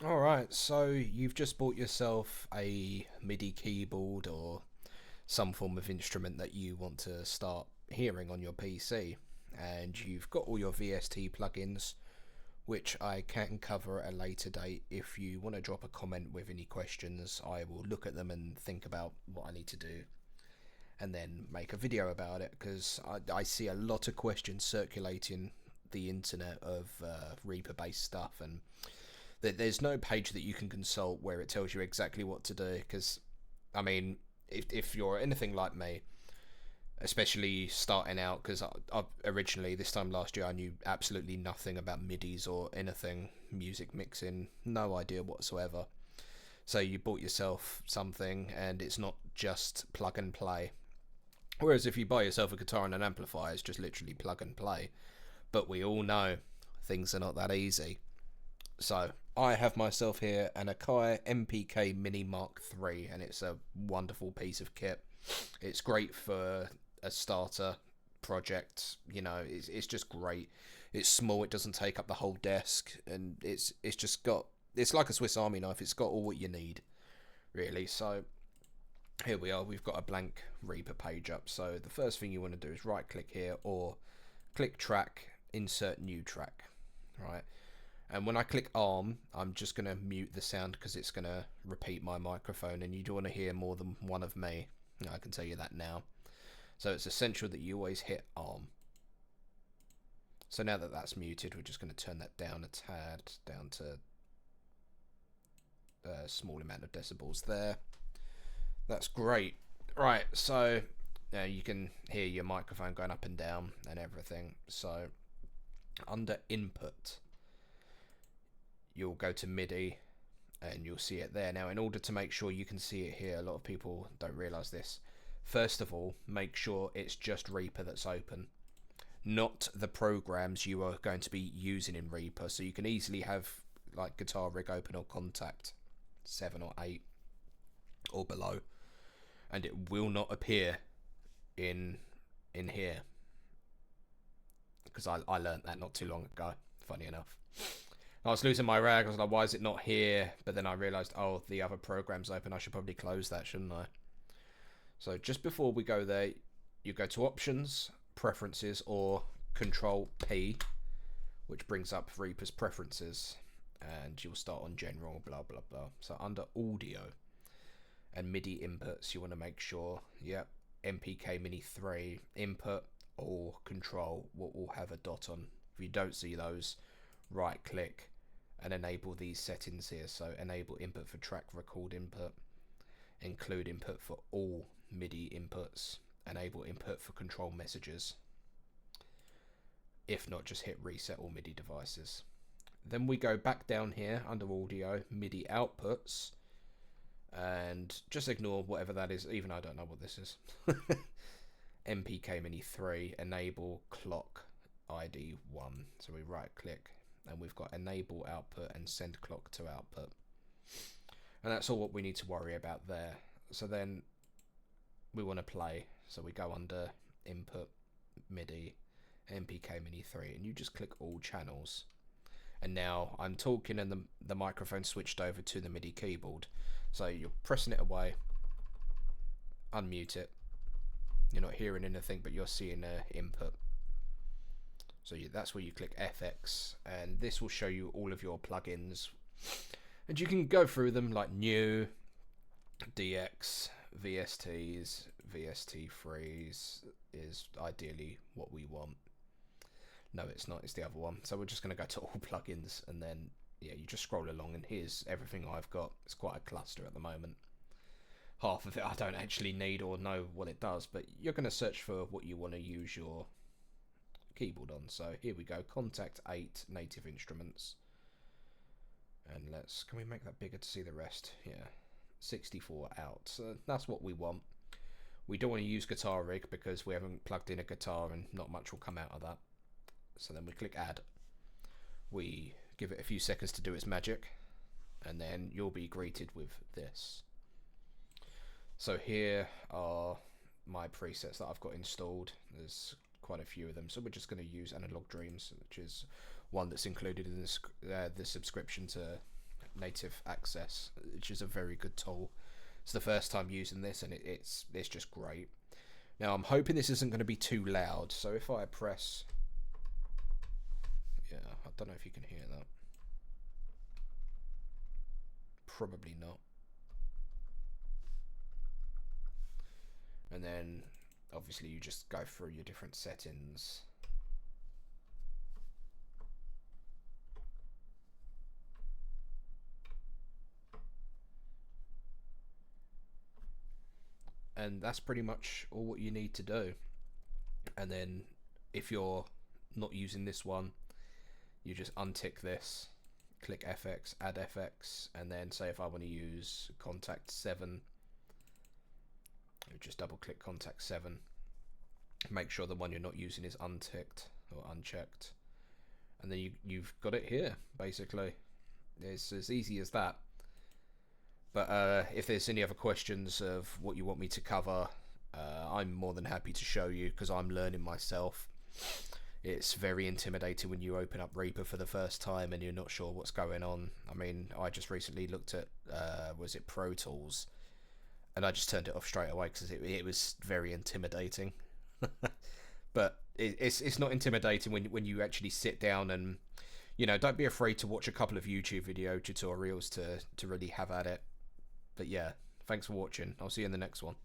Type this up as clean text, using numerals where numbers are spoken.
Alright, so you've just bought yourself a MIDI keyboard or some form of instrument that you want to start hearing on your PC, and you've got all your VST plugins, which I can cover at a later date. If you want to drop a comment with any questions, I will look at them and think about what I need to do and then make a video about it, because I see a lot of questions circulating the internet of Reaper based stuff, and there's no page that you can consult where it tells you exactly what to do. Because I mean, if you're anything like me, especially starting out, because I originally this time last year I knew absolutely nothing about midis or anything music mixing, no idea whatsoever. So you bought yourself something and it's not just plug and play. Whereas if you buy yourself a guitar and an amplifier, it's just literally plug and play. But we all know things are not that easy. So I have myself here an Akai MPK Mini Mark III, and it's a wonderful piece of kit. It's great for a starter project. You know, it's just great. It's small. It doesn't take up the whole desk, and it's just got. It's like a Swiss Army knife. It's got all what you need, really. So here we are. We've got a blank Reaper page up. So the first thing you want to do is right click here or click track, insert new track. Right. And when I click arm, I'm just going to mute the sound because it's going to repeat my microphone, and you don't want to hear more than one of me. I can tell you that now. So it's essential that you always hit arm. So now that that's muted, we're just going to turn that down a tad, down to a small amount of decibels there. That's great. Right, so now you can hear your microphone going up and down and everything. So under input, you'll go to MIDI and you'll see it there. Now, in order to make sure you can see it here, a lot of people don't realize this. First of all, make sure it's just Reaper that's open, not the programs you are going to be using in Reaper. So you can easily have like Guitar Rig open or Contact 7 or 8 or below, and it will not appear in here, because I learned that not too long ago, funny enough. I was losing my rag. I was like, why is it not here? But then I realized, oh, the other program's open. I should probably close that, shouldn't I? So just before we go there, you go to Options, Preferences, or Control P, which brings up Reaper's preferences. And you'll start on General, blah, blah, blah. So under Audio and MIDI inputs, you want to make sure, yep, MPK Mini 3 input or Control will have a dot on. If you don't see those, right click and enable these settings here. So enable input for track record input, include input for all MIDI inputs, enable input for control messages. If not, just hit reset all MIDI devices. Then we go back down here under audio, MIDI outputs, and just ignore whatever that is, even I don't know what this is. MPK Mini 3, enable clock ID 1. So we right click and we've got enable output and send clock to output, and that's all what we need to worry about there. So then we want to play, so we go under input, MIDI, MPK Mini 3, and you just click all channels. And now I'm talking and the microphone switched over to the MIDI keyboard, so you're pressing it away, unmute it, you're not hearing anything but you're seeing input. So that's where you click FX, and this will show you all of your plugins, and you can go through them like new, DX, VSTs, VST freeze is ideally what we want. No, it's not, it's the other one. So we're just going to go to all plugins, and then yeah, you just scroll along and here's everything I've got. It's quite a cluster at the moment. Half of it I don't actually need or know what it does, but you're going to search for what you want to use your keyboard on. So here we go, Contact 8 native instruments, and can we make that bigger to see the rest? Yeah, 64 out. So that's what we want. We don't want to use Guitar Rig because we haven't plugged in a guitar and not much will come out of that. So then we click add, we give it a few seconds to do its magic, and then you'll be greeted with this. So here are my presets that I've got installed. There's quite a few of them, so we're just going to use Analog Dreams, which is one that's included in this the subscription to native access, which is a very good tool. It's the first time using this, and it's just great. Now I'm hoping this isn't going to be too loud, so if I press, yeah, I don't know if you can hear that. Probably not. And then obviously you just go through your different settings. And that's pretty much all what you need to do. And then if you're not using this one, you just untick this, click FX, add FX, and then say if I want to use contact 7, just double click contact 7, make sure the one you're not using is unticked or unchecked, and then you've got it here. Basically, it's as easy as that. But if there's any other questions of what you want me to cover, I'm more than happy to show you, because I'm learning myself. It's very intimidating when you open up Reaper for the first time and you're not sure what's going on. I mean, I just recently looked at, was it Pro Tools? And I just turned it off straight away because it was very intimidating. But it's not intimidating when you actually sit down and, you know, don't be afraid to watch a couple of YouTube video tutorials to really have at it. But yeah, thanks for watching. I'll see you in the next one.